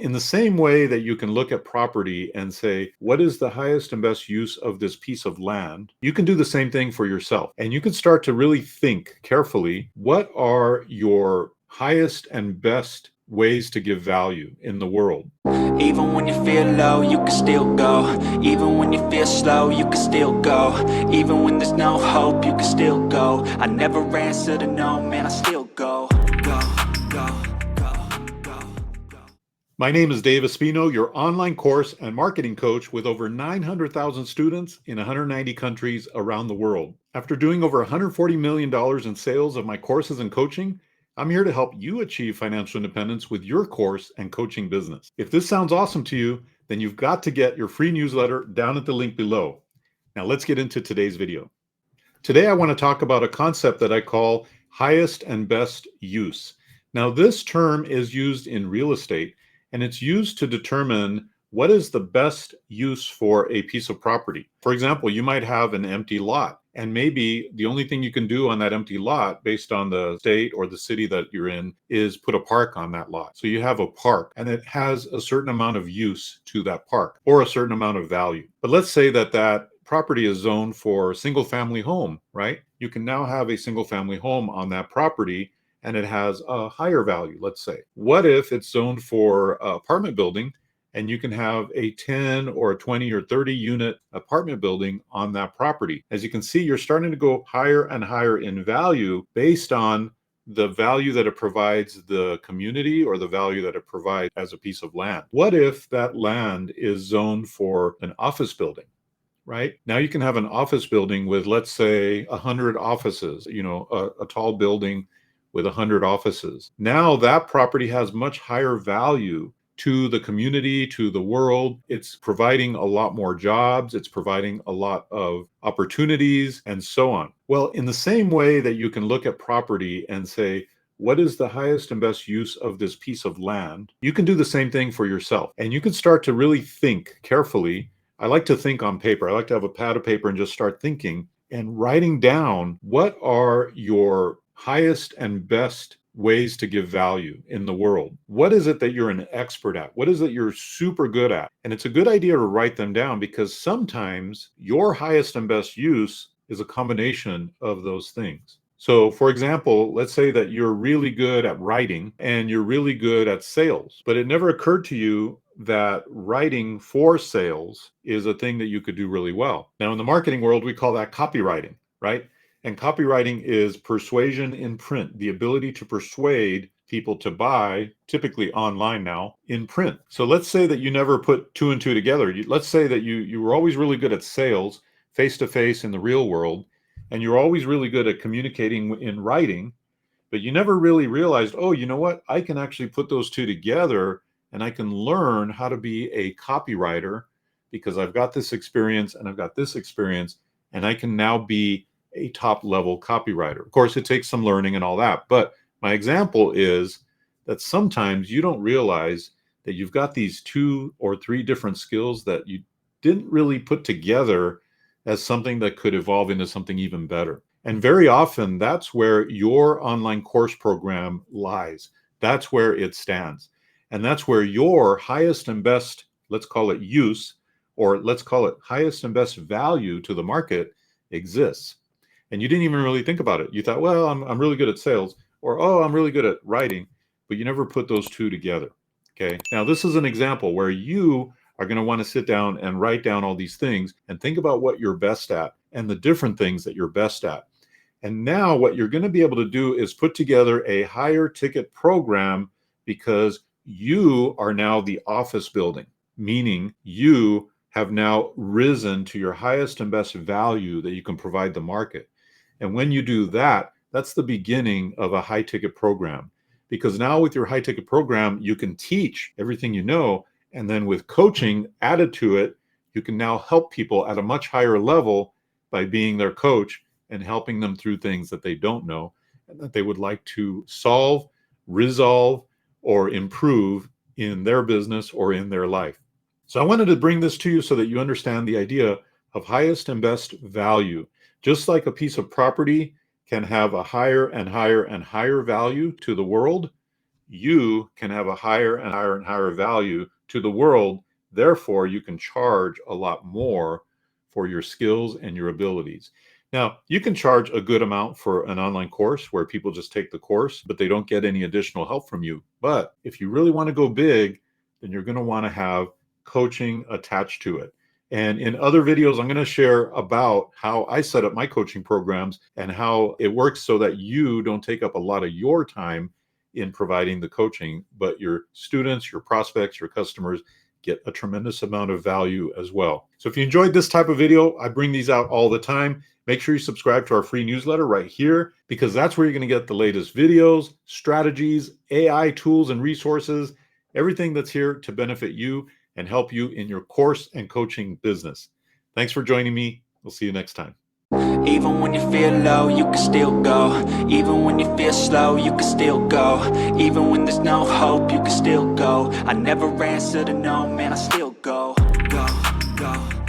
In the same way that you can look at property and say, what is the highest and best use of this piece of land? You can do the same thing for yourself. And you can start to really think carefully, what are your highest and best ways to give value in the world? Even when you feel low, you can still go. Even when you feel slow, you can still go. Even when there's no hope, you can still go. I never answer to no, man, I still go. Go, go, go, go, go. My name is Dave Espino, your online course and marketing coach with over 900,000 students in 190 countries around the world. After doing over $140 million in sales of my courses and coaching, I'm here to help you achieve financial independence with your course and coaching business. If this sounds awesome to you, then you've got to get your free newsletter down at the link below. Now let's get into today's video. Today I want to talk about a concept that I call highest and best use. Now this term is used in real estate, and it's used to determine what is the best use for a piece of property. For example, you might have an empty lot, and maybe the only thing you can do on that empty lot based on the state or the city that you're in is put a park on that lot. So you have a park and it has a certain amount of use to that park or a certain amount of value. But let's say that that property is zoned for a single family home, right? You can now have a single family home on that property and it has a higher value, let's say. What if it's zoned for apartment building and you can have a 10 or a 20 or 30 unit apartment building on that property? As you can see, you're starting to go higher and higher in value based on the value that it provides the community or the value that it provides as a piece of land. What if that land is zoned for an office building? Right? Now you can have an office building with, let's say, 100 offices, a tall building with 100 offices. Now that property has much higher value to the community, to the world. It's providing a lot more jobs. It's providing a lot of opportunities and so on. Well, in the same way that you can look at property and say, what is the highest and best use of this piece of land? You can do the same thing for yourself. And you can start to really think carefully. I like to think on paper. I like to have a pad of paper and just start thinking and writing down what are your highest and best ways to give value in the world. What is it that you're an expert at? What is it you're super good at? And it's a good idea to write them down because sometimes your highest and best use is a combination of those things. So, for example, let's say that you're really good at writing and you're really good at sales, but it never occurred to you that writing for sales is a thing that you could do really well. Now, in the marketing world, we call that copywriting, right? And copywriting is persuasion in print, the ability to persuade people to buy, typically online now, in print. So let's say that you never put two and two together. Let's say that you were always really good at sales, face-to-face in the real world, and you're always really good at communicating in writing, but you never really realized, oh, you know what? I can actually put those two together and I can learn how to be a copywriter because I've got this experience and I've got this experience, and I can now be a top level copywriter. Of course, it takes some learning and all that, but my example is that sometimes you don't realize that you've got these 2 or 3 different skills that you didn't really put together as something that could evolve into something even better. And very often that's where your online course program lies. That's where it stands. And that's where your highest and best, let's call it use, or let's call it highest and best value to the market exists. And you didn't even really think about it. You thought, well, I'm really good at sales, or, oh, I'm really good at writing, but you never put those two together. Okay. Now, this is an example where you are going to want to sit down and write down all these things and think about what you're best at and the different things that you're best at. And now what you're going to be able to do is put together a higher ticket program because you are now the office building, meaning you have now risen to your highest and best value that you can provide the market. And when you do that, that's the beginning of a high ticket program. Because now with your high ticket program, you can teach everything you know. And then with coaching added to it, you can now help people at a much higher level by being their coach and helping them through things that they don't know and that they would like to solve, resolve, or improve in their business or in their life. So I wanted to bring this to you so that you understand the idea of highest and best value. Just like a piece of property can have a higher and higher and higher value to the world, you can have a higher and higher and higher value to the world. Therefore, you can charge a lot more for your skills and your abilities. Now, you can charge a good amount for an online course where people just take the course, but they don't get any additional help from you. But if you really want to go big, then you're going to want to have coaching attached to it. And in other videos, I'm going to share about how I set up my coaching programs and how it works so that you don't take up a lot of your time in providing the coaching, but your students, your prospects, your customers get a tremendous amount of value as well. So if you enjoyed this type of video, I bring these out all the time. Make sure you subscribe to our free newsletter right here, because that's where you're going to get the latest videos, strategies, AI tools and resources, everything that's here to benefit you and help you in your course and coaching business. Thanks for joining me. We'll see you next time. Even when you feel low, you can still go. Even when you feel slow, you can still go. Even when there's no hope, you can still go. I never answer to no, man, I still go. Go, go.